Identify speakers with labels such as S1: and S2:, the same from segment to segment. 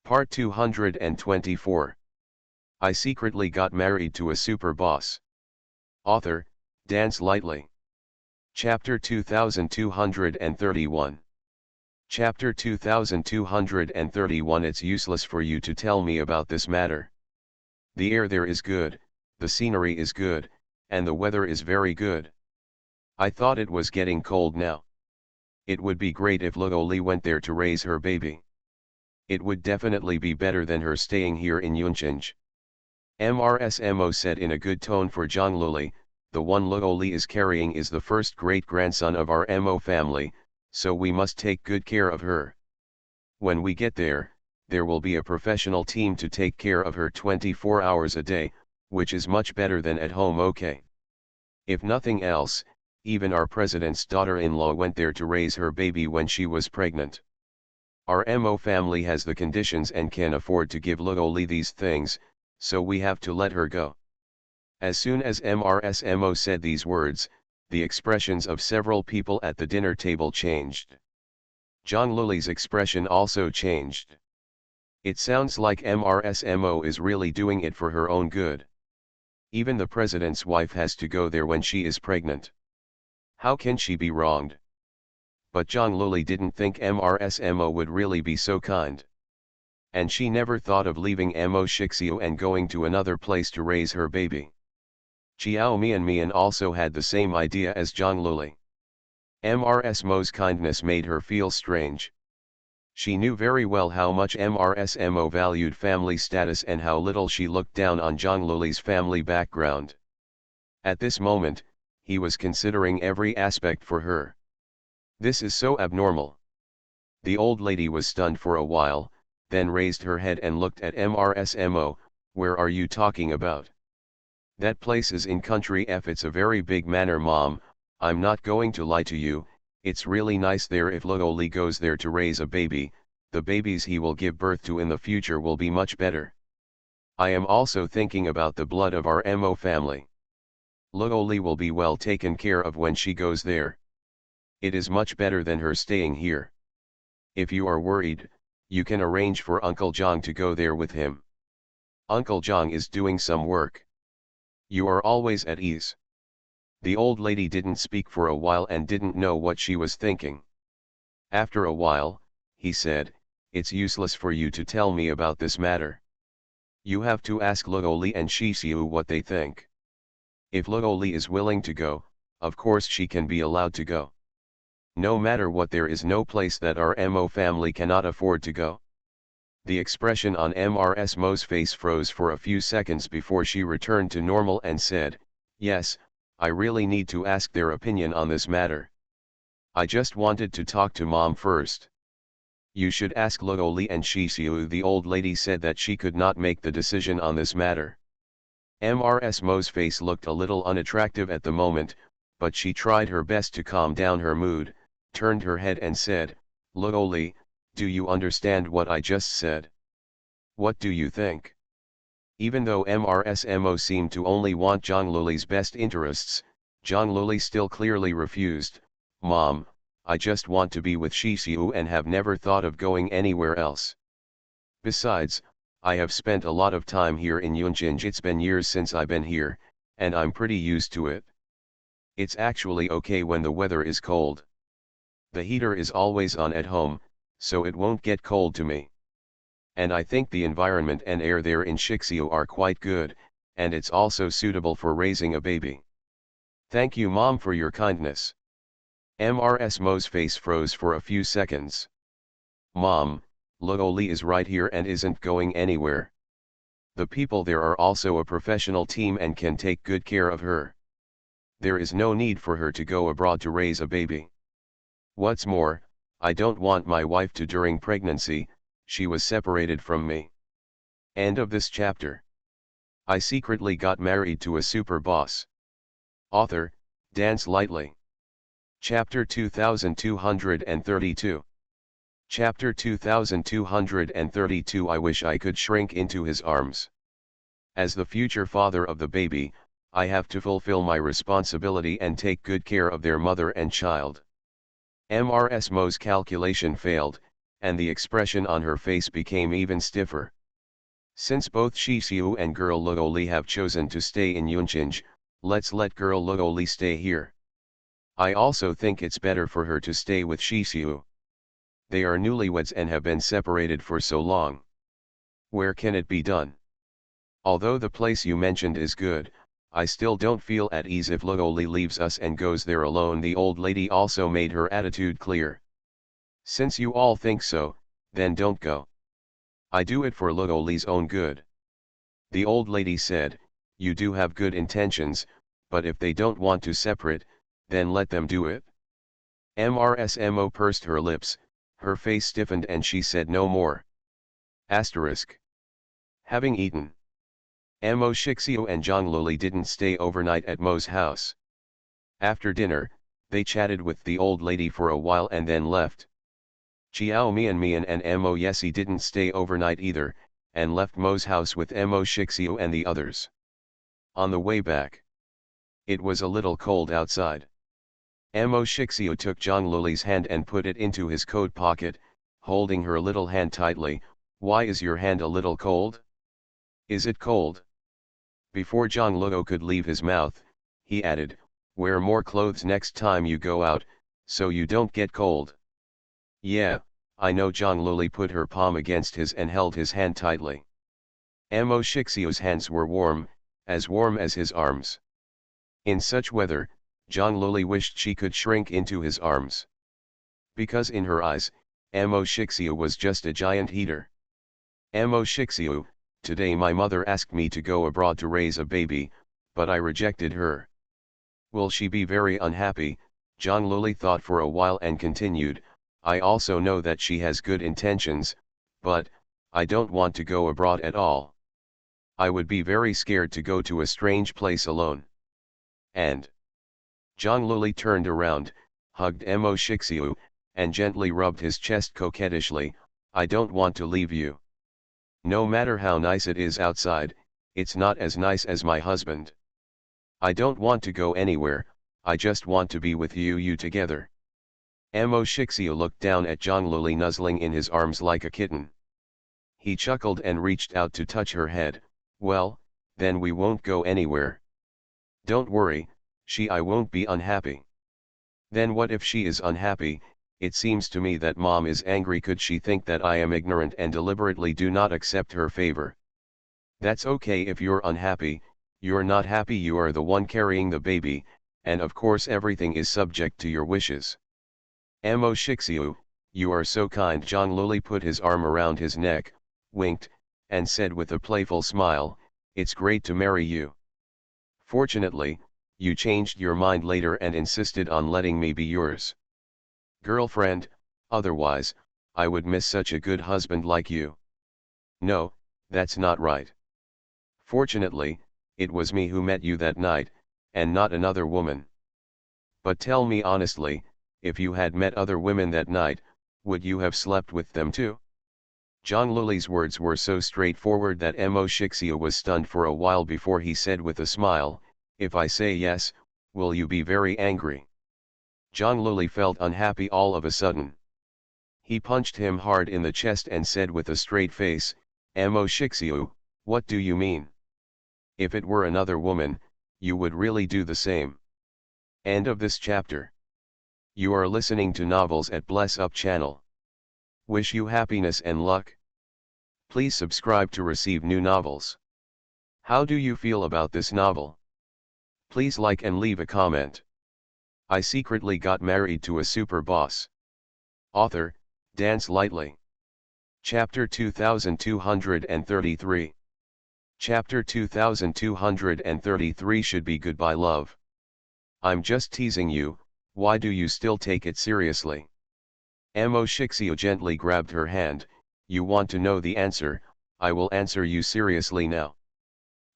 S1: Part 224. I secretly got married to a super boss. Author, Dance Lightly. Chapter 2231. Chapter 2231. It's useless for you to tell me about this matter. The air there is good, the scenery is good, and the weather is very good. I thought it was getting cold now. It would be great if Logoli went there to raise her baby. It would definitely be better than her staying here in Yunchinj. MRSMO said in a good tone for Zhongluli. The one Logoli is carrying is the first great-grandson of our Mo family, so we must take good care of her. When we get there, there will be a professional team to take care of her 24 hours a day, which is much better than at home. Okay. If nothing else, even our president's daughter-in-law went there to raise her baby when she was pregnant. Our Mo family has the conditions and can afford to give Logoli these things, so we have to let her go. As soon as MRSMO said these words, the expressions of several people at the dinner table changed. Zhongluli's expression also changed. It sounds like MRSMO is really doing it for her own good. Even the president's wife has to go there when she is pregnant. How can she be wronged? But Zhongluli didn't think MRSMO would really be so kind. And she never thought of leaving Mo Shixiu and going to another place to raise her baby. Chiao Mian also had the same idea as Zhongluli. MRSMO's kindness made her feel strange. She knew very well how much MRSMO valued family status and how little she looked down on Zhongluli's family background. At this moment, he was considering every aspect for her. This is so abnormal. The old lady was stunned for a while, then raised her head and looked at MRSMO. Where are you talking about? That place is in country F. It's a very big manor, Mom. I'm not going to lie to you, it's really nice there. If Logoli goes there to raise a baby, the babies he will give birth to in the future will be much better. I am also thinking about the blood of our Mo family. Logoli will be well taken care of when she goes there. It is much better than her staying here. If you are worried, you can arrange for Uncle Zhang to go there with him. Uncle Zhang is doing some work. You are always at ease. The old lady didn't speak for a while and didn't know what she was thinking. After a while, he said, it's useless for you to tell me about this matter. You have to ask Logoli and Shixiu what they think. If Logoli is willing to go, of course she can be allowed to go. No matter what, there is no place that our Mo family cannot afford to go. The expression on MRSMO's face froze for a few seconds before she returned to normal and said, yes, I really need to ask their opinion on this matter. I just wanted to talk to Mom first. You should ask Logoli and Shixiu. The old lady said that she could not make the decision on this matter. MRSMO's face looked a little unattractive at the moment, but she tried her best to calm down her mood, turned her head and said, Logoli, do you understand what I just said? What do you think? Even though MRSMO seemed to only want Zhongluli's best interests, Zhongluli still clearly refused. Mom, I just want to be with Shixiu and have never thought of going anywhere else. Besides, I have spent a lot of time here in Yunchinj. It's been years since I've been here, and I'm pretty used to it. It's actually okay when the weather is cold. The heater is always on at home, so it won't get cold to me. And I think the environment and air there in Shixiu are quite good, and it's also suitable for raising a baby. Thank you, Mom, for your kindness. MRSMO's face froze for a few seconds. Mom, Logoli is right here and isn't going anywhere. The people there are also a professional team and can take good care of her. There is no need for her to go abroad to raise a baby. What's more, I don't want my wife to during pregnancy, she was separated from me. End of this chapter. I secretly got married to a super boss. Author, Dance Lightly. Chapter 2232. Chapter 2232. I wish I could shrink into his arms. As the future father of the baby, I have to fulfill my responsibility and take good care of their mother and child. MRSMO's calculation failed, and the expression on her face became even stiffer. Since both Shisiu and girl Luoli have chosen to stay in Yunchinj, let's let girl Luoli stay here. I also think it's better for her to stay with Shisiu. They are newlyweds and have been separated for so long. Where can it be done? Although the place you mentioned is good, I still don't feel at ease if Luoli leaves us and goes there alone. The old lady also made her attitude clear. Since you all think so, then don't go. I do it for Luoli's own good. The old lady said, you do have good intentions, but if they don't want to separate, then let them do it. MRSMO pursed her lips, her face stiffened and she said no more. Asterisk. Having eaten. Mo Shixio and Zhongluli didn't stay overnight at Mo's house. After dinner, they chatted with the old lady for a while and then left. Chiao Mian and Mo Yesi didn't stay overnight either, and left Mo's house with Mo Shixio and the others. On the way back, it was a little cold outside. Mo Shixio took Zhongluli's hand and put it into his coat pocket, holding her little hand tightly. Why is your hand a little cold? Is it cold? Before Zhongluo could leave his mouth, he added, wear more clothes next time you go out, so you don't get cold. Yeah, I know. Zhongluli put her palm against his and held his hand tightly. Mo Shixio's hands were warm as his arms. In such weather, Zhongluli wished she could shrink into his arms. Because in her eyes, Mo Shixio was just a giant heater. Mo Shixio, today my mother asked me to go abroad to raise a baby, but I rejected her. Will she be very unhappy? Zhongluli thought for a while and continued, I also know that she has good intentions, but I don't want to go abroad at all. I would be very scared to go to a strange place alone. And Zhongluli turned around, hugged Mo Shixio, and gently rubbed his chest coquettishly. I don't want to leave you. No matter how nice it is outside, it's not as nice as my husband. I don't want to go anywhere, I just want to be with you together. Mo Shixio looked down at Zhongluli nuzzling in his arms like a kitten. He chuckled and reached out to touch her head. Well, then we won't go anywhere. Don't worry, I won't be unhappy. Then what if she is unhappy? It seems to me that mom is angry. Could she think that I am ignorant and deliberately do not accept her favor? That's okay if you're unhappy. You're not happy, you are the one carrying the baby, and of course everything is subject to your wishes. Mo Shixio, you are so kind. Zhongluli put his arm around his neck, winked, and said with a playful smile, it's great to marry you. Fortunately, you changed your mind later and insisted on letting me be yours girlfriend, otherwise, I would miss such a good husband like you. No, that's not right. Fortunately, it was me who met you that night, and not another woman. But tell me honestly, if you had met other women that night, would you have slept with them too? Zhongluli's words were so straightforward that Mo Shixio was stunned for a while before he said with a smile, if I say yes, will you be very angry? Zhongluli felt unhappy all of a sudden. He punched him hard in the chest and said with a straight face, Mo Shixio, what do you mean? If it were another woman, you would really do the same. End of this chapter. You are listening to Novels at Bless Up channel. Wish you happiness and luck. Please subscribe to receive new novels. How do you feel about this novel? Please like and leave a comment. I secretly got married to a super boss. Author, Dance Lightly. Chapter 2233. Chapter 2233 should be Goodbye Love. I'm just teasing you, why do you still take it seriously? Mo Shixio gently grabbed her hand, you want to know the answer, I will answer you seriously now.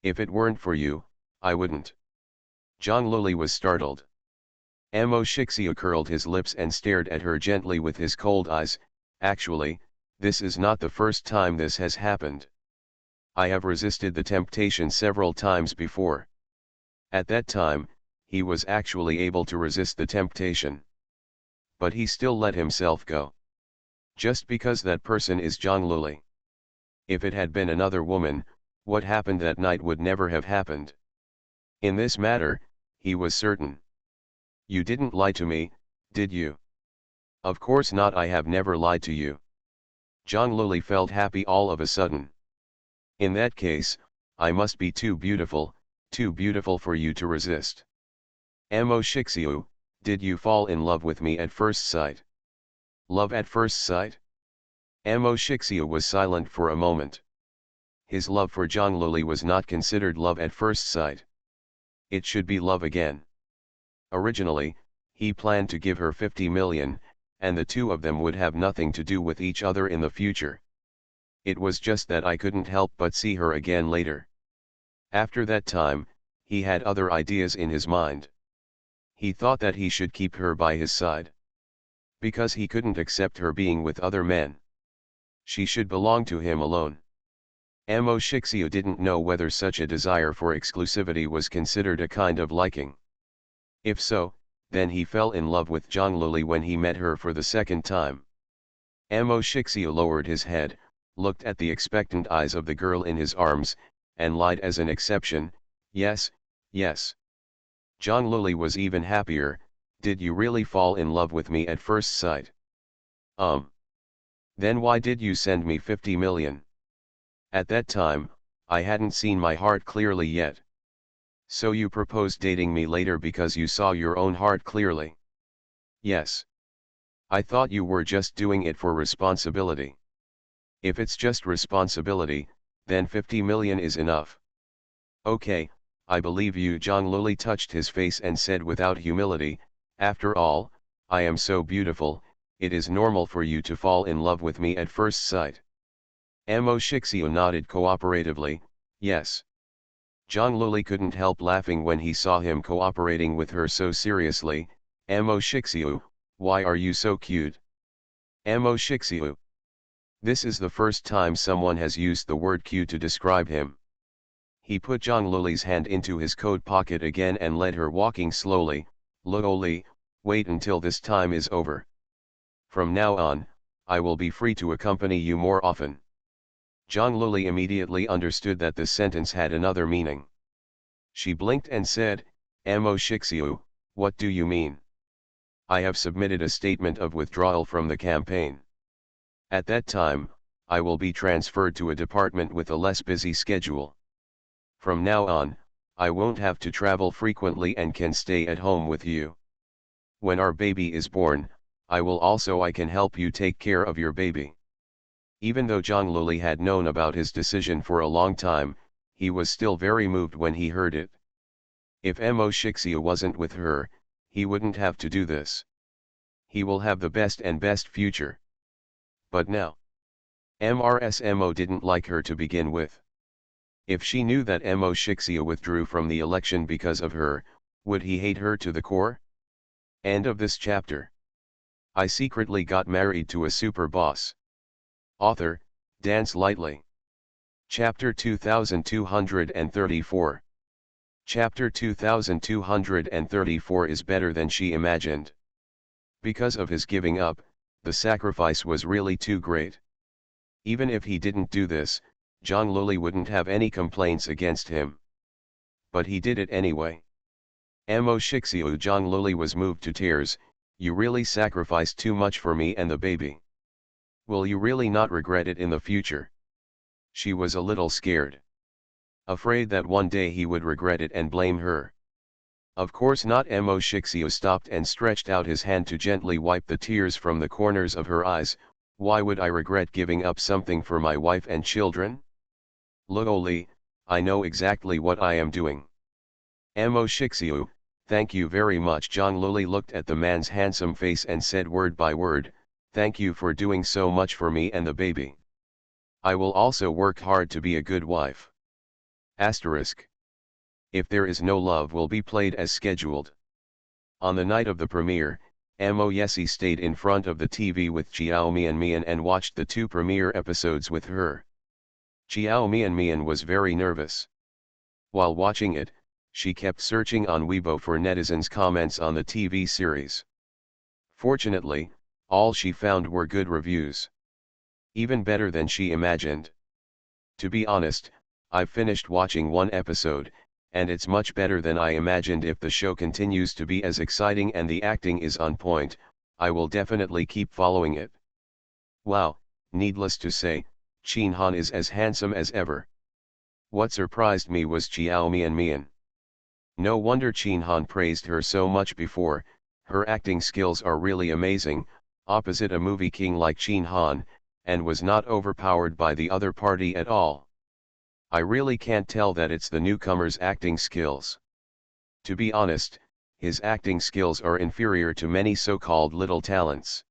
S1: If it weren't for you, I wouldn't. Zhongluli was startled. Mo Shixio curled his lips and stared at her gently with his cold eyes. Actually, this is not the first time this has happened. I have resisted the temptation several times before. At that time, he was actually able to resist the temptation. But he still let himself go. Just because that person is Zhang Luli. If it had been another woman, what happened that night would never have happened. In this matter, he was certain. You didn't lie to me, did you? Of course not, I have never lied to you. Zhang Luli felt happy all of a sudden. In that case, I must be too beautiful for you to resist. Mo Shixiu, did you fall in love with me at first sight? Love at first sight? Mo Shixiu was silent for a moment. His love for Zhang Luli was not considered love at first sight. It should be love again. Originally, he planned to give her 50 million, and the two of them would have nothing to do with each other in the future. It was just that I couldn't help but see her again later. After that time, he had other ideas in his mind. He thought that he should keep her by his side. Because he couldn't accept her being with other men. She should belong to him alone. Mo Shixiu didn't know whether such a desire for exclusivity was considered a kind of liking. If so, then he fell in love with Zhang Luli when he met her for the second time. Mo Shixiu lowered his head, looked at the expectant eyes of the girl in his arms, and lied as an exception, yes, yes. Zhang Luli was even happier. Did you really fall in love with me at first sight? Then why did you send me 50 million? At that time, I hadn't seen my heart clearly yet. So you proposed dating me later because you saw your own heart clearly? Yes. I thought you were just doing it for responsibility. If it's just responsibility, then 50 million is enough. Okay, I believe you. Zhang Luli touched his face and said without humility, after all, I am so beautiful, it is normal for you to fall in love with me at first sight. Mo Shixiu nodded cooperatively, yes. Zhang Luli couldn't help laughing when he saw him cooperating with her so seriously. Mo Shixiu, why are you so cute? Mo Shixiu. This is the first time someone has used the word cute to describe him. He put Zhang Luli's hand into his coat pocket again and led her walking slowly. Luli, wait until this time is over. From now on, I will be free to accompany you more often. Zhang Luli immediately understood that this sentence had another meaning. She blinked and said, Mo Shixiu, what do you mean? I have submitted a statement of withdrawal from the campaign. At that time, I will be transferred to a department with a less busy schedule. From now on, I won't have to travel frequently and can stay at home with you. When our baby is born, I can help you take care of your baby. Even though Zhang Luli had known about his decision for a long time, he was still very moved when he heard it. If Mo Shixiu wasn't with her, he wouldn't have to do this. He will have the best future. But now, Mo didn't like her to begin with. If she knew that Mo Shixiu withdrew from the election because of her, would he hate her to the core? End of this chapter. I secretly got married to a super boss. Author, Dance Lightly. Chapter 2234. Chapter 2234 is better than she imagined. Because of his giving up, the sacrifice was really too great. Even if he didn't do this, Zhang Luli wouldn't have any complaints against him. But he did it anyway. Mo Shixiu. Zhang Luli was moved to tears. You really sacrificed too much for me and the baby. Will you really not regret it in the future? She was a little scared. Afraid that one day he would regret it and blame her. Of course not. Mo Shixiu stopped and stretched out his hand to gently wipe the tears from the corners of her eyes. Why would I regret giving up something for my wife and children? Luli, I know exactly what I am doing. Mo Shixiu, thank you very much. Zhang Luli looked at the man's handsome face and said word by word, thank you for doing so much for me and the baby. I will also work hard to be a good wife. Asterisk. If There Is No Love will be played as scheduled. On the night of the premiere, Mo Yesi stayed in front of the TV with Xiao Mian and watched the two premiere episodes with her. Xiao Mian was very nervous. While watching it, she kept searching on Weibo for netizens' comments on the TV series. Fortunately, All she found were good reviews. Even better than she imagined. To be honest, I've finished watching one episode, and it's much better than I imagined. If the show continues to be as exciting and the acting is on point, I will definitely keep following it. Wow, needless to say, Chin Han is as handsome as ever. What surprised me was Xiao Mian. No wonder Chin Han praised her so much before. Her acting skills are really amazing, opposite a movie king like Chin Han, and was not overpowered by the other party at all. I really can't tell that it's the newcomer's acting skills. To be honest, his acting skills are inferior to many so-called little talents.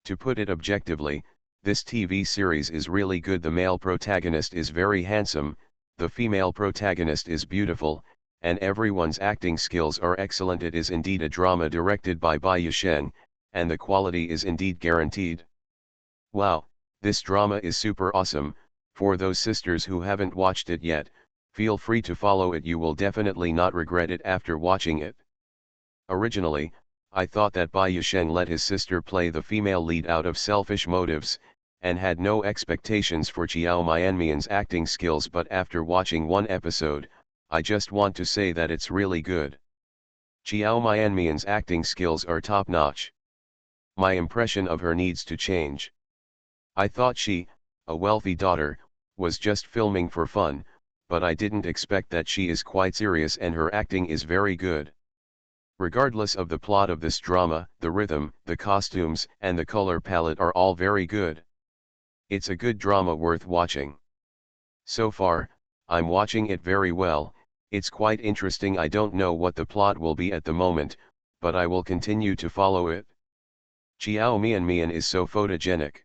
S1: To put it objectively, this TV series is really good. The male protagonist is very handsome, the female protagonist is beautiful, and everyone's acting skills are excellent. It is indeed a drama directed by Bai Yusheng, and the quality is indeed guaranteed. Wow, this drama is super awesome. For those sisters who haven't watched it yet, feel free to follow it. You will definitely not regret it after watching it. Originally, I thought that Bai Yusheng let his sister play the female lead out of selfish motives, and had no expectations for Xiao Mianmian's acting skills, but after watching one episode, I just want to say that it's really good. Xiao Mianmian's acting skills are top-notch. My impression of her needs to change. I thought she, a wealthy daughter, was just filming for fun, but I didn't expect that she is quite serious, and her acting is very good. Regardless of the plot of this drama, the rhythm, the costumes, and the color palette are all very good. It's a good drama worth watching. So far, I'm watching it very well. It's quite interesting. I don't know what the plot will be at the moment, but I will continue to follow it. Xiao Mian is so photogenic.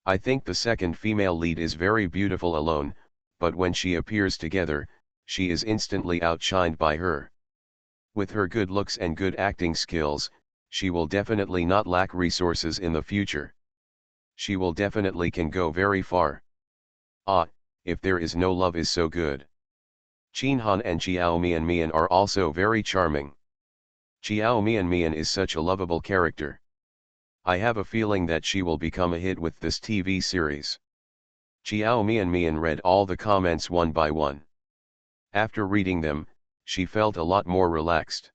S1: I think the second female lead is very beautiful alone, but when she appears together, she is instantly outshined by her. With her good looks and good acting skills, she will definitely not lack resources in the future. She will definitely can go very far. Ah, if there is no love is so good. Chin Han and Xiao Mian are also very charming. Xiao Mian is such a lovable character. I have a feeling that she will become a hit with this TV series. Xiao Mian read all the comments one by one. After reading them, she felt a lot more relaxed.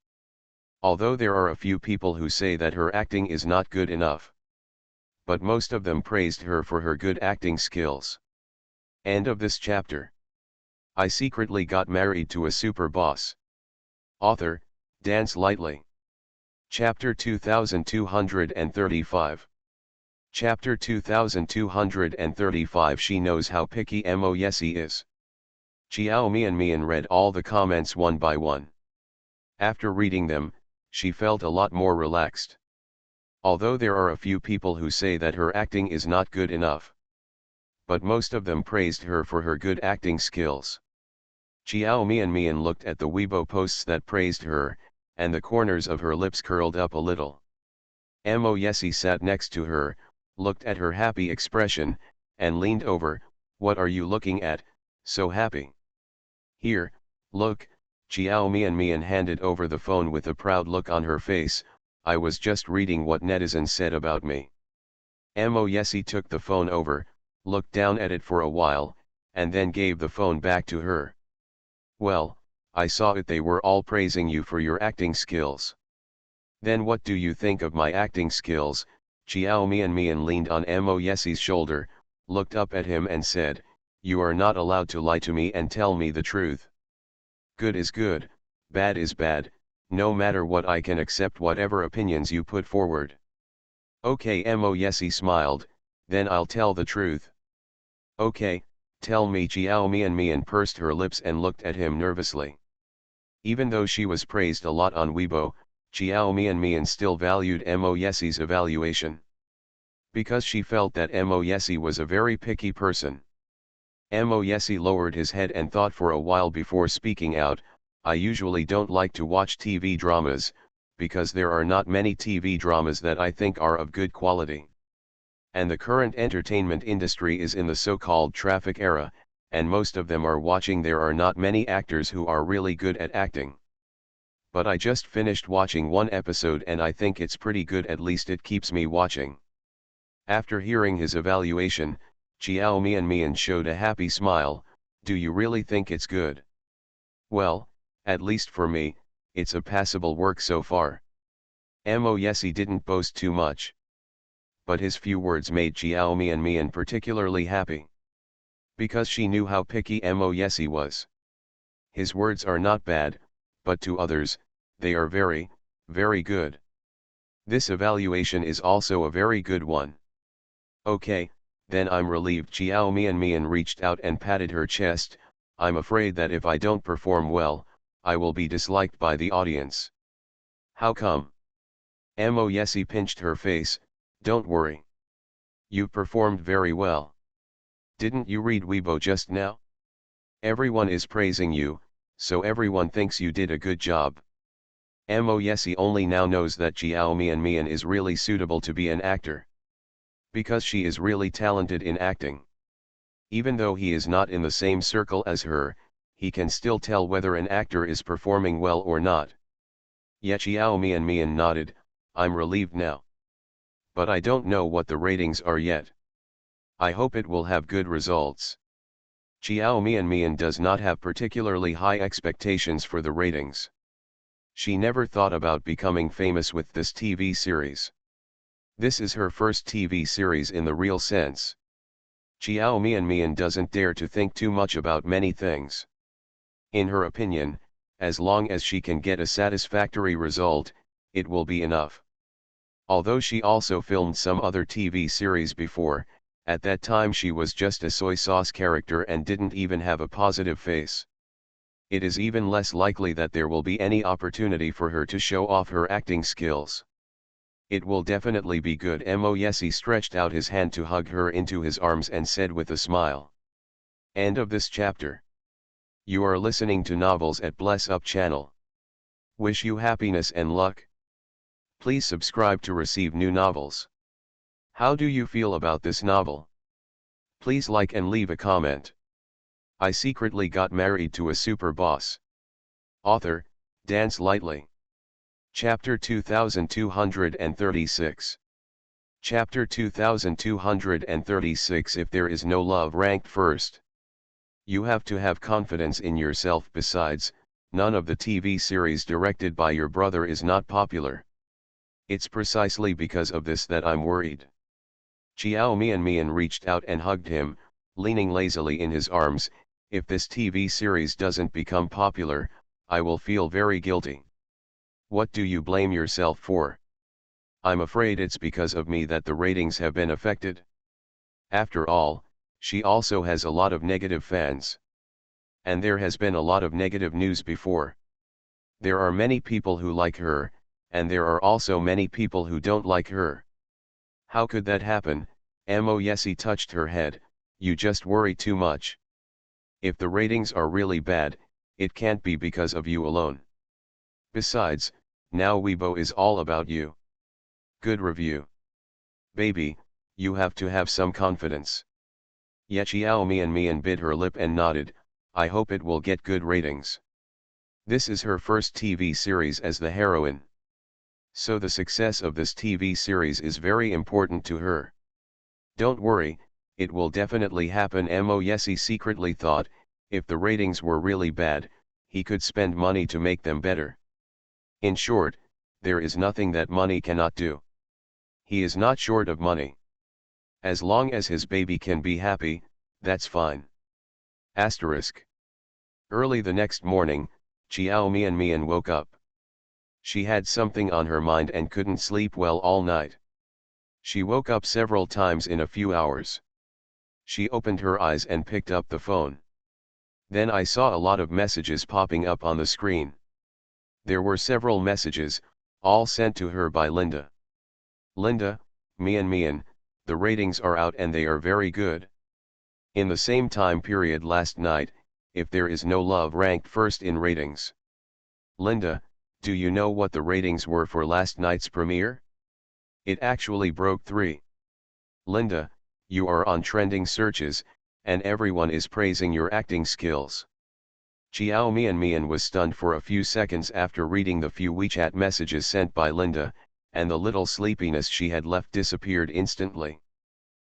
S1: Although there are a few people who say that her acting is not good enough. But most of them praised her for her good acting skills. End of this chapter. I secretly got married to a super boss. Author, Dance Lightly. Chapter 2235. Chapter 2235. She knows how picky Mo Yesi is. Xiao Mian read all the comments one by one. After reading them, she felt a lot more relaxed. Although there are a few people who say that her acting is not good enough. But most of them praised her for her good acting skills. Xiao Mian looked at the Weibo posts that praised her, and the corners of her lips curled up a little. Mo Yesi sat next to her, looked at her happy expression, and leaned over. What are you looking at, so happy? Here, look. Xiao Mian handed over the phone with a proud look on her face. I was just reading what netizens said about me. Mo Yesi took the phone over, looked down at it for a while, and then gave the phone back to her. Well, I saw it. They were all praising you for your acting skills. Then what do you think of my acting skills? Xiao Mian leaned on Mo Yesi's shoulder, looked up at him and said, you are not allowed to lie to me and tell me the truth. Good is good, bad is bad, no matter what. I can accept whatever opinions you put forward. Okay, Mo Yesi smiled, then I'll tell the truth. Okay, tell me. Xiao Mian pursed her lips and looked at him nervously. Even though she was praised a lot on Weibo, Xiao Mian still valued Mo Yesi's evaluation. Because she felt that Mo Yesi was a very picky person. Mo Yesi lowered his head and thought for a while before speaking out. I usually don't like to watch TV dramas, because there are not many TV dramas that I think are of good quality. And the current entertainment industry is in the so-called traffic era, and most of them are watching. There are not many actors who are really good at acting. But I just finished watching one episode and I think it's pretty good, at least it keeps me watching. After hearing his evaluation, Chiao Mian showed a happy smile. Do you really think it's good? Well, at least for me, it's a passable work so far. Mo Yesi didn't boast too much. But his few words made Chiao Mian particularly happy. Because she knew how picky Mo Yesi was. His words are not bad, but to others, they are very, very good. This evaluation is also a very good one. Okay, then I'm relieved. Chiao Mian reached out and patted her chest. I'm afraid that if I don't perform well, I will be disliked by the audience. How come? Mo Yesi pinched her face. Don't worry. You performed very well. Didn't you read Weibo just now? Everyone is praising you, so everyone thinks you did a good job. Mo Yesi only now knows that Chiao Mian is really suitable to be an actor. Because she is really talented in acting. Even though he is not in the same circle as her, he can still tell whether an actor is performing well or not. Yet Chiao Mian nodded. I'm relieved now. But I don't know what the ratings are yet. I hope it will have good results. Chiao Mian does not have particularly high expectations for the ratings. She never thought about becoming famous with this TV series. This is her first TV series in the real sense. Chiao Mian doesn't dare to think too much about many things. In her opinion, as long as she can get a satisfactory result, it will be enough. Although she also filmed some other TV series before, at that time she was just a soy sauce character and didn't even have a positive face. It is even less likely that there will be any opportunity for her to show off her acting skills. It will definitely be good. Mo Yesi stretched out his hand to hug her into his arms and said with a smile. End of this chapter. You are listening to Novels at Bless Up channel. Wish you happiness and luck. Please subscribe to receive new novels. How do you feel about this novel? Please like and leave a comment. I secretly got married to a super boss. Author, Dance Lightly. Chapter 2236. Chapter 2236. If there is no love ranked first. You have to have confidence in yourself. Besides, none of the TV series directed by your brother is not popular. It's precisely because of this that I'm worried. Chiao Mian reached out and hugged him, leaning lazily in his arms. If this TV series doesn't become popular, I will feel very guilty. What do you blame yourself for? I'm afraid it's because of me that the ratings have been affected. After all, she also has a lot of negative fans. And there has been a lot of negative news before. There are many people who like her, and there are also many people who don't like her. How could that happen? Mo Yesi touched her head. You just worry too much. If the ratings are really bad, it can't be because of you alone. Besides, now Weibo is all about you. Good review. Baby, you have to have some confidence. Yet Chiao Mian bit her lip and nodded. I hope it will get good ratings. This is her first TV series as the heroine. So the success of this TV series is very important to her. Don't worry, it will definitely happen. Mo Yesi secretly thought, if the ratings were really bad, he could spend money to make them better. In short, there is nothing that money cannot do. He is not short of money. As long as his baby can be happy, that's fine. Asterisk. Early the next morning, Chiao Mian woke up. She had something on her mind and couldn't sleep well all night. She woke up several times in a few hours. She opened her eyes and picked up the phone. Then I saw a lot of messages popping up on the screen. There were several messages, all sent to her by Linda. Linda, Mian, the ratings are out and they are very good. In the same time period last night, if there is no love ranked first in ratings. Linda, do you know what the ratings were for last night's premiere? It actually broke 3. Linda, you are on trending searches, and everyone is praising your acting skills. Jiao Mian was stunned for a few seconds after reading the few WeChat messages sent by Linda, and the little sleepiness she had left disappeared instantly.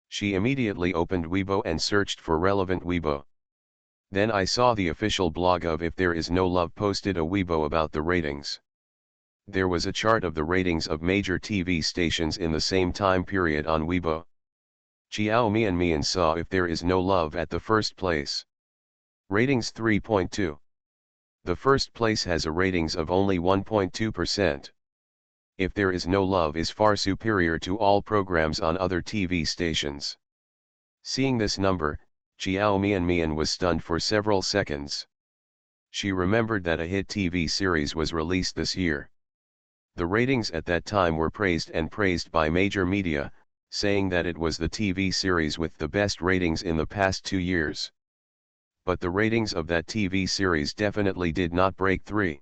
S1: She immediately opened Weibo and searched for relevant Weibo. Then I saw the official blog of If There Is No Love posted a Weibo about the ratings. There was a chart of the ratings of major TV stations in the same time period on Weibo. Jiao Mian saw If There Is No Love at the first place. Ratings 3.2. The first place has a ratings of only 1.2%. If There Is No Love is far superior to all programs on other TV stations. Seeing this number, Jiao Mian was stunned for several seconds. She remembered that a hit TV series was released this year. The ratings at that time were praised by major media, saying that it was the TV series with the best ratings in the past 2 years. But the ratings of that TV series definitely did not break 3.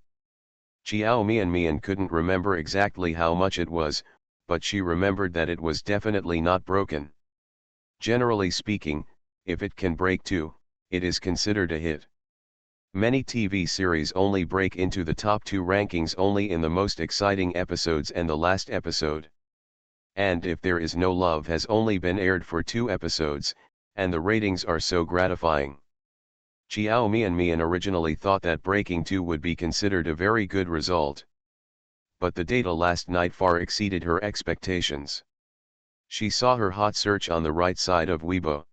S1: Jiao Mian couldn't remember exactly how much it was, but she remembered that it was definitely not broken. Generally speaking, if it can break 2, it is considered a hit. Many TV series only break into the top 2 rankings only in the most exciting episodes and the last episode. And If There Is No Love has only been aired for 2 episodes, and the ratings are so gratifying. Jiao Mian originally thought that breaking 2 would be considered a very good result. But the data last night far exceeded her expectations. She saw her hot search on the right side of Weibo.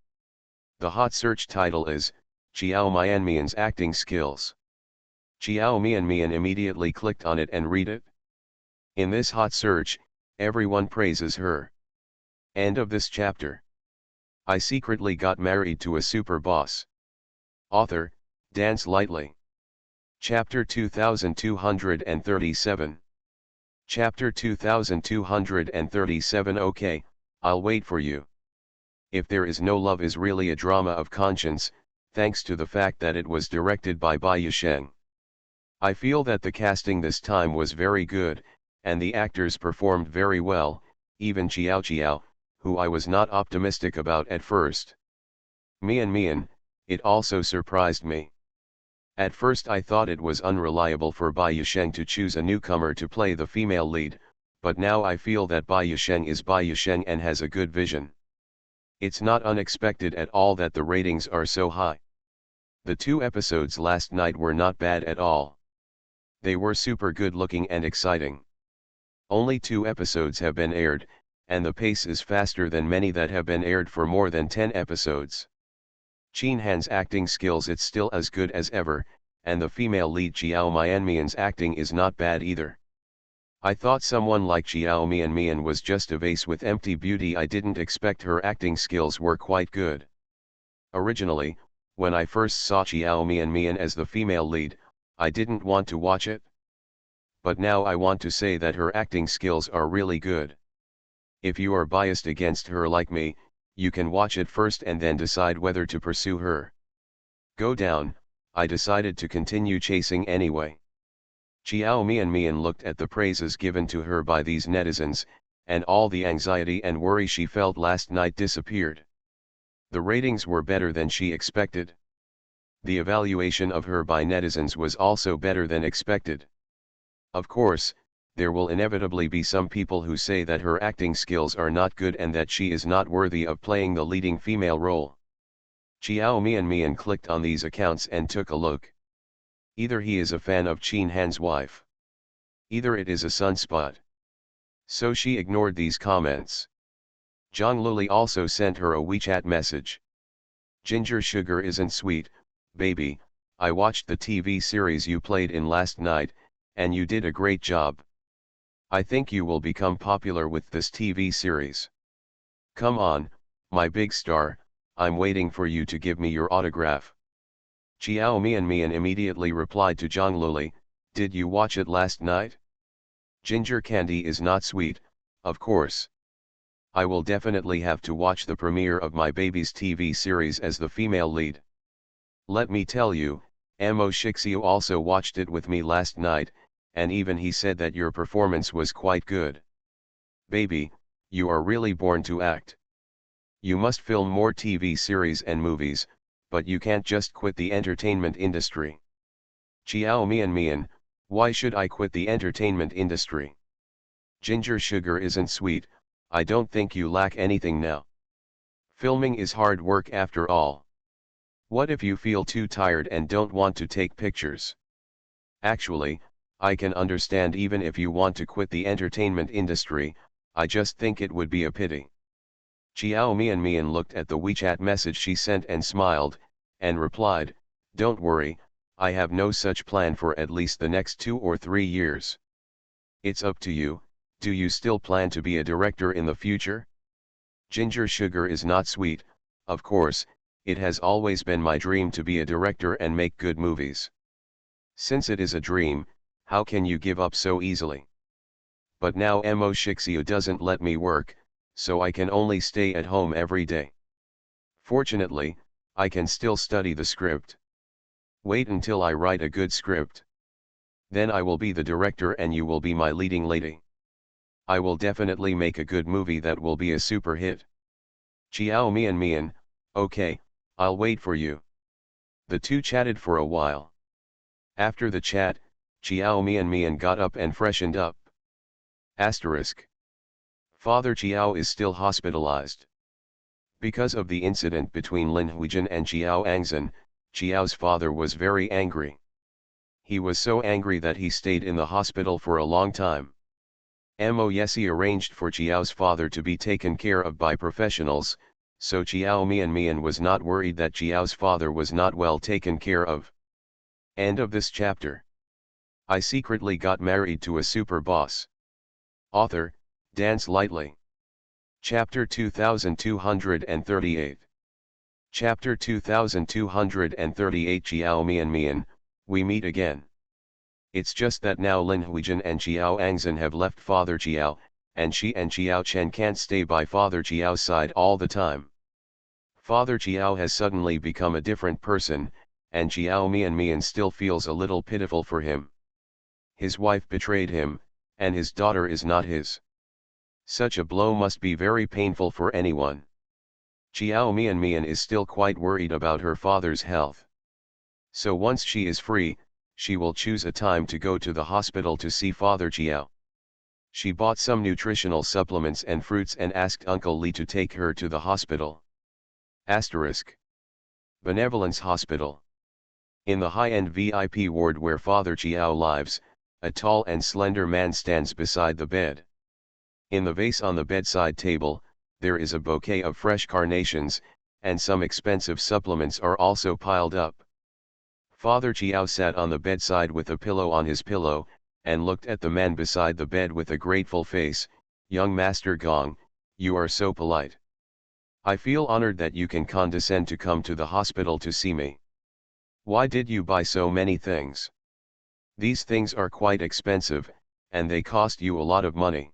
S1: The hot search title is, Jiao Mian's acting skills. Jiao Mian immediately clicked on it and read it. In this hot search, everyone praises her. End of this chapter. I secretly got married to a super boss. Author, Dance Lightly. Chapter 2237. Chapter 2237. Okay, I'll wait for you. If There Is No Love is really a drama of conscience, thanks to the fact that it was directed by Bai Yusheng. I feel that the casting this time was very good, and the actors performed very well, even Xiao, who I was not optimistic about at first. Mian, it also surprised me. At first I thought it was unreliable for Bai Yusheng to choose a newcomer to play the female lead, but now I feel that Bai Yusheng is Bai Yusheng and has a good vision. It's not unexpected at all that the ratings are so high. The 2 episodes last night were not bad at all. They were super good looking and exciting. Only 2 episodes have been aired, and the pace is faster than many that have been aired for more than 10 episodes. Qin Han's acting skills it's still as good as ever, and the female lead Jiao Mian's acting is not bad either. I thought someone like Jiao Mian was just a vase with empty beauty. I didn't expect her acting skills were quite good. Originally, when I first saw Jiao Mian as the female lead, I didn't want to watch it. But now I want to say that her acting skills are really good. If you are biased against her like me, you can watch it first and then decide whether to pursue her. Go down, I decided to continue chasing anyway. Jiao Mian looked at the praises given to her by these netizens, and all the anxiety and worry she felt last night disappeared. The ratings were better than she expected. The evaluation of her by netizens was also better than expected. Of course, there will inevitably be some people who say that her acting skills are not good and that she is not worthy of playing the leading female role. Jiao Mian clicked on these accounts and took a look. Either he is a fan of Qin Han's wife. Either it is a sunspot. So she ignored these comments. Zhang Luli also sent her a WeChat message. Ginger sugar isn't sweet, baby, I watched the TV series you played in last night, and you did a great job. I think you will become popular with this TV series. Come on, my big star, I'm waiting for you to give me your autograph. Jiao Mian immediately replied to Zhang Luli, did you watch it last night? Ginger candy is not sweet, of course. I will definitely have to watch the premiere of my baby's TV series as the female lead. Let me tell you, Mo Shixiu also watched it with me last night, and even he said that your performance was quite good. Baby, you are really born to act. You must film more TV series and movies, but you can't just quit the entertainment industry. Chiao Mian Mian, why should I quit the entertainment industry? Ginger sugar isn't sweet, I don't think you lack anything now. Filming is hard work after all. What if you feel too tired and don't want to take pictures? Actually, I can understand even if you want to quit the entertainment industry, I just think it would be a pity. Chiao Mian Mian looked at the WeChat message she sent and smiled, and replied, "Don't worry, I have no such plan for at least the next 2 or 3 years. It's up to you, do you still plan to be a director in the future?" Ginger sugar is not sweet, of course, it has always been my dream to be a director and make good movies. Since it is a dream, how can you give up so easily? But now Mo Shixiu doesn't let me work, so I can only stay at home every day. Fortunately, I can still study the script. Wait until I write a good script. Then I will be the director and you will be my leading lady. I will definitely make a good movie that will be a super hit. Chiao Mian Mian, okay, I'll wait for you. The two chatted for a while. After the chat, Chiao Mian Mian got up and freshened up. Asterisk. Father Chiao is still hospitalized. Because of the incident between Lin Huijin and Chiao Angzhen, Chiao's father was very angry. He was so angry that he stayed in the hospital for a long time. Mo Yesi arranged for Chiao's father to be taken care of by professionals, so Chiao Mian Mian was not worried that Chiao's father was not well taken care of. End of this chapter. I secretly got married to a super boss. Author, Dance Lightly. Chapter 2238. Chapter 2238 Chiao Mian Mian, we meet again. It's just that now Lin Huijin and Chiao Angzhen have left Father Chiao, and she and Chiao Chen can't stay by Father Chiao's side all the time. Father Chiao has suddenly become a different person, and Chiao Mian Mian still feels a little pitiful for him. His wife betrayed him, and his daughter is not his. Such a blow must be very painful for anyone. Chiao Mian Mian is still quite worried about her father's health. So once she is free, she will choose a time to go to the hospital to see Father Chiao. She bought some nutritional supplements and fruits and asked Uncle Li to take her to the hospital. Asterisk. Benevolence Hospital. In the high-end VIP ward where Father Chiao lives, a tall and slender man stands beside the bed. In the vase on the bedside table, there is a bouquet of fresh carnations, and some expensive supplements are also piled up. Father Chiao sat on the bedside with a pillow on his pillow, and looked at the man beside the bed with a grateful face. "Young Master Gong, you are so polite. I feel honored that you can condescend to come to the hospital to see me. Why did you buy so many things? These things are quite expensive, and they cost you a lot of money."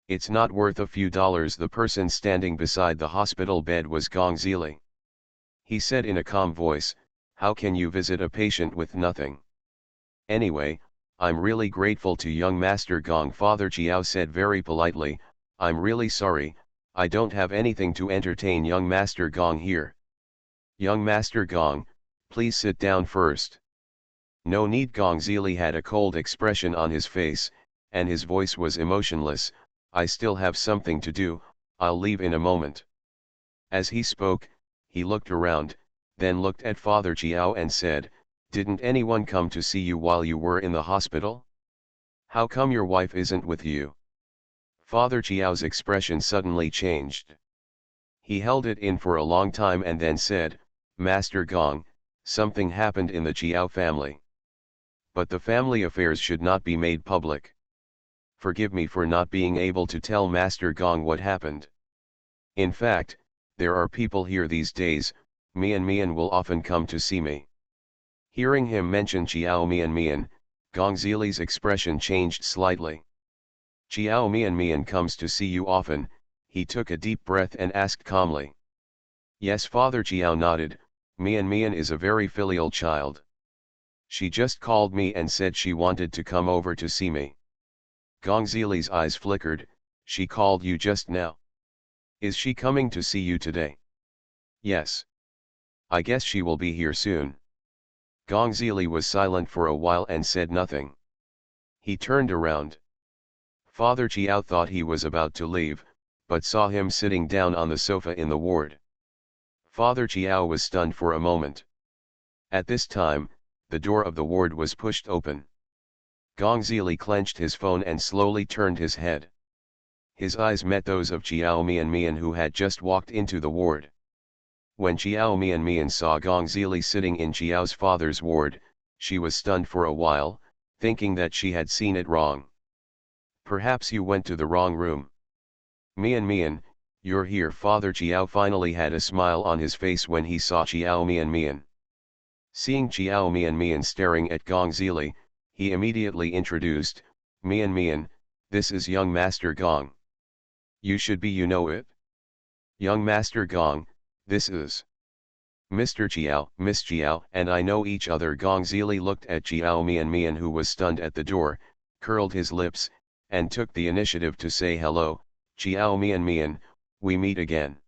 S1: "It's not worth a few dollars." The person standing beside the hospital bed was Gong Zili. He said in a calm voice, "How can you visit a patient with nothing? Anyway, I'm really grateful to young Master Gong." Father Chiao said very politely, "I'm really sorry, I don't have anything to entertain young Master Gong here. Young Master Gong, please sit down first." "No need." Gong Zili had a cold expression on his face, and his voice was emotionless. "I still have something to do, I'll leave in a moment." As he spoke, he looked around, then looked at Father Chiao and said, "Didn't anyone come to see you while you were in the hospital? How come your wife isn't with you?" Father Chiao's expression suddenly changed. He held it in for a long time and then said, "Master Gong, something happened in the Chiao family. But the family affairs should not be made public. Forgive me for not being able to tell Master Gong what happened. In fact, there are people here these days. Mian Mian will often come to see me." Hearing him mention Chiao Mian Mian, Gong Zili's expression changed slightly. "Chiao Mian Mian comes to see you often?" He took a deep breath and asked calmly. "Yes." Father Chiao nodded. "Mian Mian is a very filial child. She just called me and said she wanted to come over to see me." Gong Zili's eyes flickered. "She called you just now? Is she coming to see you today?" "Yes. I guess she will be here soon." Gong Zili was silent for a while and said nothing. He turned around. Father Chiao thought he was about to leave, but saw him sitting down on the sofa in the ward. Father Chiao was stunned for a moment. At this time, the door of the ward was pushed open. Gong Zili clenched his phone and slowly turned his head. His eyes met those of Chiao Mian who had just walked into the ward. When Chiao Mian saw Gong Zili sitting in Chiao's father's ward, she was stunned for a while, thinking that she had seen it wrong. Perhaps you went to the wrong room. Mian, you're here. Father Chiao finally had a smile on his face when he saw Chiao Mian. Seeing Chiao Mian staring at Gong Zili, he immediately introduced, Mian, this is young Master Gong. You should be, you know it. Young Master Gong, this is Mr. Chiao, Miss Chiao, and I know each other. Gong Zili looked at Chiao Mian who was stunned at the door, curled his lips, and took the initiative to say hello, Chiao Mian, we meet again.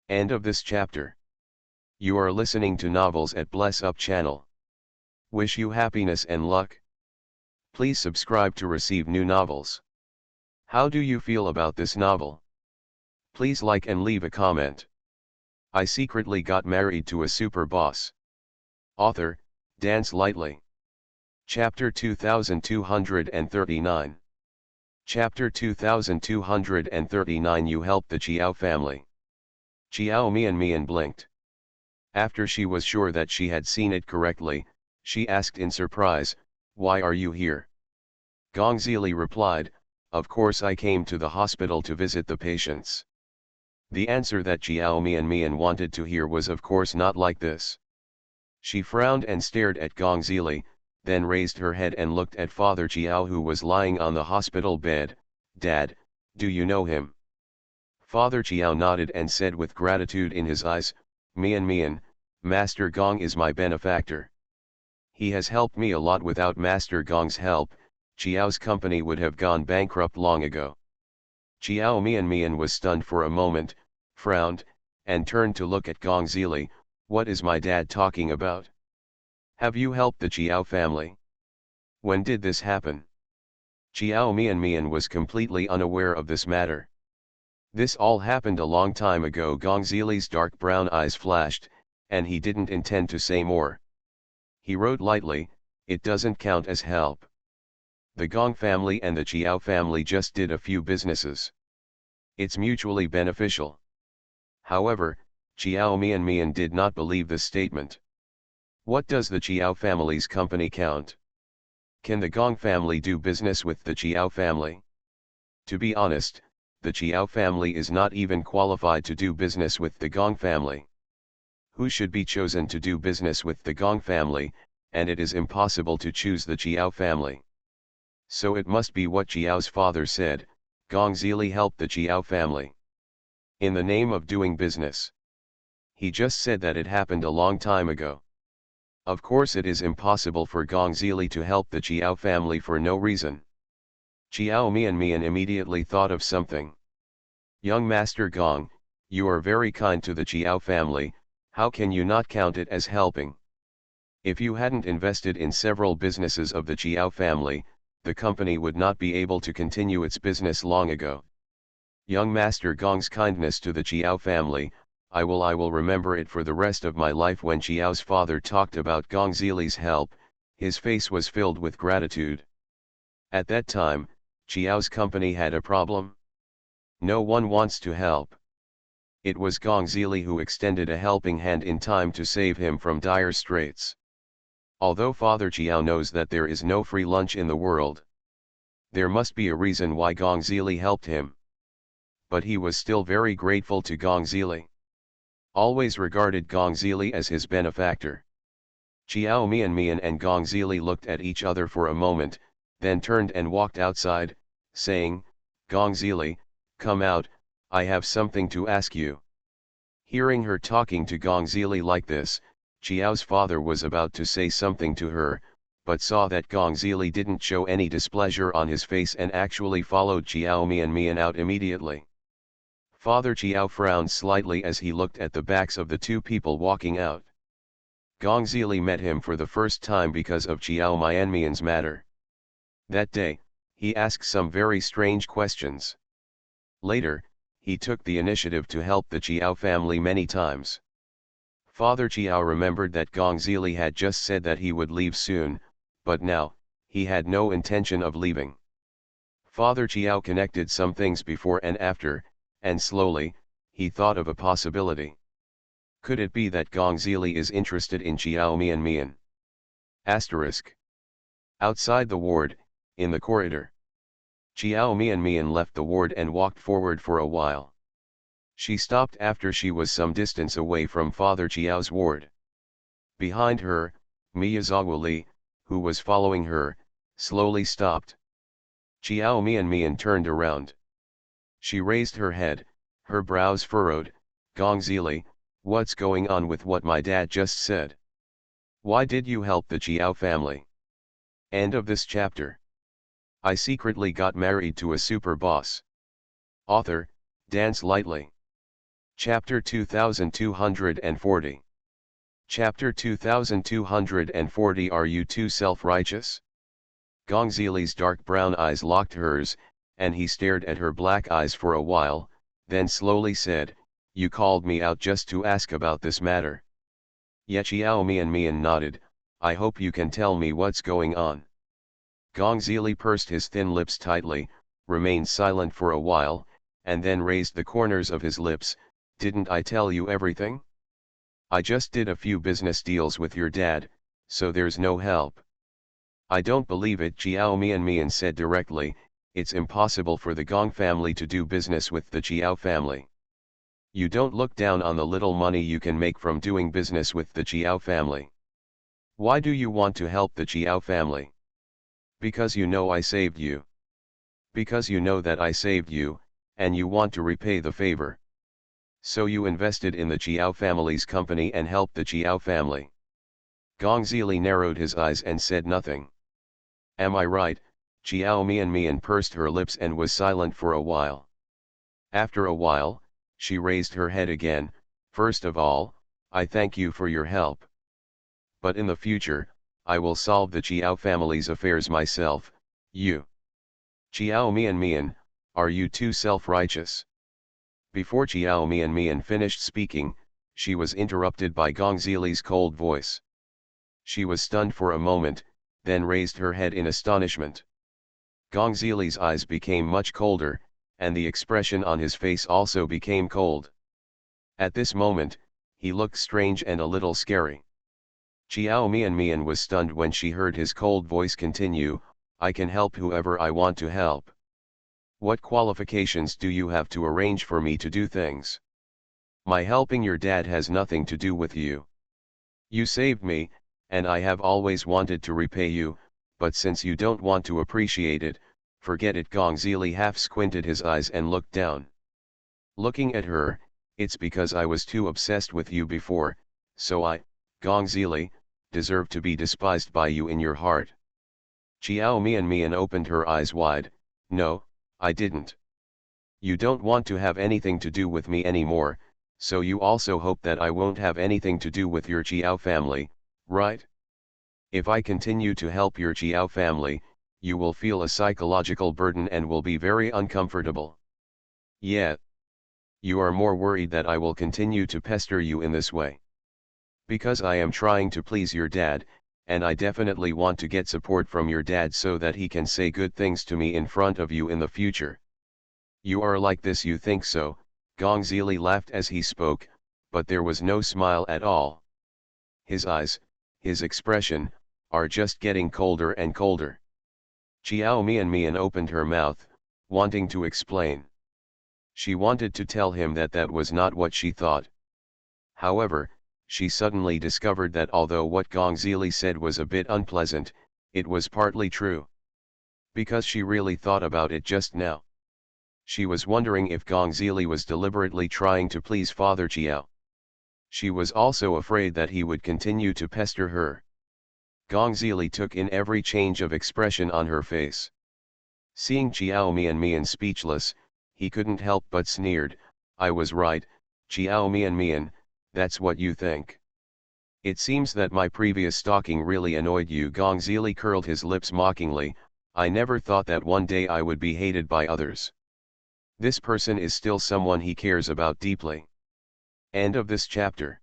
S1: End of this chapter. You are listening to Novels at Bless Up channel. Wish you happiness and luck. Please subscribe to receive new novels. How do you feel about this novel? Please like and leave a comment. I secretly got married to a super boss. Author, Dance Lightly. Chapter 2239. Chapter 2239. You helped the Chiao family. Chiao Mian blinked. After she was sure that she had seen it correctly, she asked in surprise, why are you here? Gong Zili replied, of course I came to the hospital to visit the patients. The answer that Chiao Mian wanted to hear was of course not like this. She frowned and stared at Gong Zili, then raised her head and looked at Father Chiao who was lying on the hospital bed. Dad, do you know him? Father Chiao nodded and said with gratitude in his eyes, Mian, Master Gong is my benefactor. He has helped me a lot. Without Master Gong's help, Chiao's company would have gone bankrupt long ago. Chiao Mian was stunned for a moment, frowned, and turned to look at Gong Zili. What is my dad talking about? Have you helped the Chiao family? When did this happen? Chiao Mian was completely unaware of this matter. This all happened a long time ago. Gong Zili's dark brown eyes flashed, and he didn't intend to say more. He wrote lightly, it doesn't count as help. The Gong family and the Chiao family just did a few businesses. It's mutually beneficial. However, Chiao Mian did not believe this statement. What does the Chiao family's company count? Can the Gong family do business with the Chiao family? To be honest, the Chiao family is not even qualified to do business with the Gong family. Who should be chosen to do business with the Gong family, and it is impossible to choose the Chiao family. So it must be what Chiao's father said, Gong Zili helped the Chiao family. In the name of doing business. He just said that it happened a long time ago. Of course it is impossible for Gong Zili to help the Chiao family for no reason. Chiao Mian immediately thought of something. Young Master Gong, you are very kind to the Chiao family, how can you not count it as helping? If you hadn't invested in several businesses of the Chiao family, the company would not be able to continue its business long ago. Young Master Gong's kindness to the Chiao family, I will remember it for the rest of my life. When Chiao's father talked about Gong Zili's help, his face was filled with gratitude. At that time, Chiao's company had a problem. No one wants to help. It was Gong Zili who extended a helping hand in time to save him from dire straits. Although Father Chiao knows that there is no free lunch in the world, there must be a reason why Gong Zili helped him. But he was still very grateful to Gong Zili. Always regarded Gong Zili as his benefactor. Chiao Mian and Gong Zili looked at each other for a moment, then turned and walked outside, saying, Gong Zili, come out, I have something to ask you. Hearing her talking to Gong Zili like this, Chiao's father was about to say something to her, but saw that Gong Zili didn't show any displeasure on his face and actually followed Chiao Mian out immediately. Father Chiao frowned slightly as he looked at the backs of the two people walking out. Gong Zili met him for the first time because of Chiao Mianmian's matter. That day, he asked some very strange questions. Later, he took the initiative to help the Chiao family many times. Father Chiao remembered that Gong Zili had just said that he would leave soon, but now, he had no intention of leaving. Father Chiao connected some things before and after, and slowly, he thought of a possibility. Could it be that Gong Zili is interested in Chiao Mian? Asterisk. Outside the ward, in the corridor, Chiao Mian left the ward and walked forward for a while. She stopped after she was some distance away from Father Chiao's ward. Behind her, Miyazawa Li, who was following her, slowly stopped. Chiao Mian turned around. She raised her head, her brows furrowed. Gong Zili, what's going on with what my dad just said? Why did you help the Chiao family? End of this chapter. I secretly got married to a super boss. Author, Dance Lightly. Chapter 2240. Chapter 2240. Are you too self-righteous? Gong Zili's dark brown eyes locked hers, and he stared at her black eyes for a while, then slowly said, "You called me out just to ask about this matter." Ye Chiao Mian nodded, "I hope you can tell me what's going on." Gong Zili pursed his thin lips tightly, remained silent for a while, and then raised the corners of his lips. "Didn't I tell you everything? I just did a few business deals with your dad, so there's no help." "I don't believe it," Chiao Mian said directly. "It's impossible for the Gong family to do business with the Chiao family. You don't look down on the little money you can make from doing business with the Chiao family. Why do you want to help the Chiao family? Because you know I saved you. Because you know that I saved you, and you want to repay the favor. So you invested in the Chiao family's company and helped the Chiao family." Gong Zili narrowed his eyes and said nothing. "Am I right?" Chiao Mian pursed her lips and was silent for a while. After a while, she raised her head again. "First of all, I thank you for your help. But in the future, I will solve the Chiao family's affairs myself." "You? Chiao Mian, are you too self-righteous?" Before Chiao Mian finished speaking, she was interrupted by Gong Zili's cold voice. She was stunned for a moment, then raised her head in astonishment. Gong Zili's eyes became much colder, and the expression on his face also became cold. At this moment, he looked strange and a little scary. Chiao Mian was stunned when she heard his cold voice continue, "I can help whoever I want to help. What qualifications do you have to arrange for me to do things? My helping your dad has nothing to do with you. You saved me, and I have always wanted to repay you, but since you don't want to appreciate it, forget it." Gong Zili half squinted his eyes and looked down. Looking at her, "It's because I was too obsessed with you before, so I, Gong Zili, deserve to be despised by you in your heart." Chiao Mian opened her eyes wide. "No, I didn't. You don't want to have anything to do with me anymore, so you also hope that I won't have anything to do with your Chiao family, right? If I continue to help your Chiao family, you will feel a psychological burden and will be very uncomfortable. Yeah. You are more worried that I will continue to pester you in this way. Because I am trying to please your dad, and I definitely want to get support from your dad so that he can say good things to me in front of you in the future. You are like this, you think so?" Gong Zili laughed as he spoke, but there was no smile at all. His eyes, his expression, are just getting colder and colder. Chiao Mian opened her mouth, wanting to explain. She wanted to tell him that that was not what she thought. However, she suddenly discovered that although what Gong Zili said was a bit unpleasant, it was partly true. Because she really thought about it just now. She was wondering if Gong Zili was deliberately trying to please Father Chiao. She was also afraid that he would continue to pester her. Gong Zili took in every change of expression on her face. Seeing Chiao Mian speechless, he couldn't help but sneered, "I was right, Chiao Mian, that's what you think. It seems that my previous stalking really annoyed you. Gong Zili curled his lips mockingly. I never thought that one day I would be hated by others. This person is still someone he cares about deeply. End of this chapter.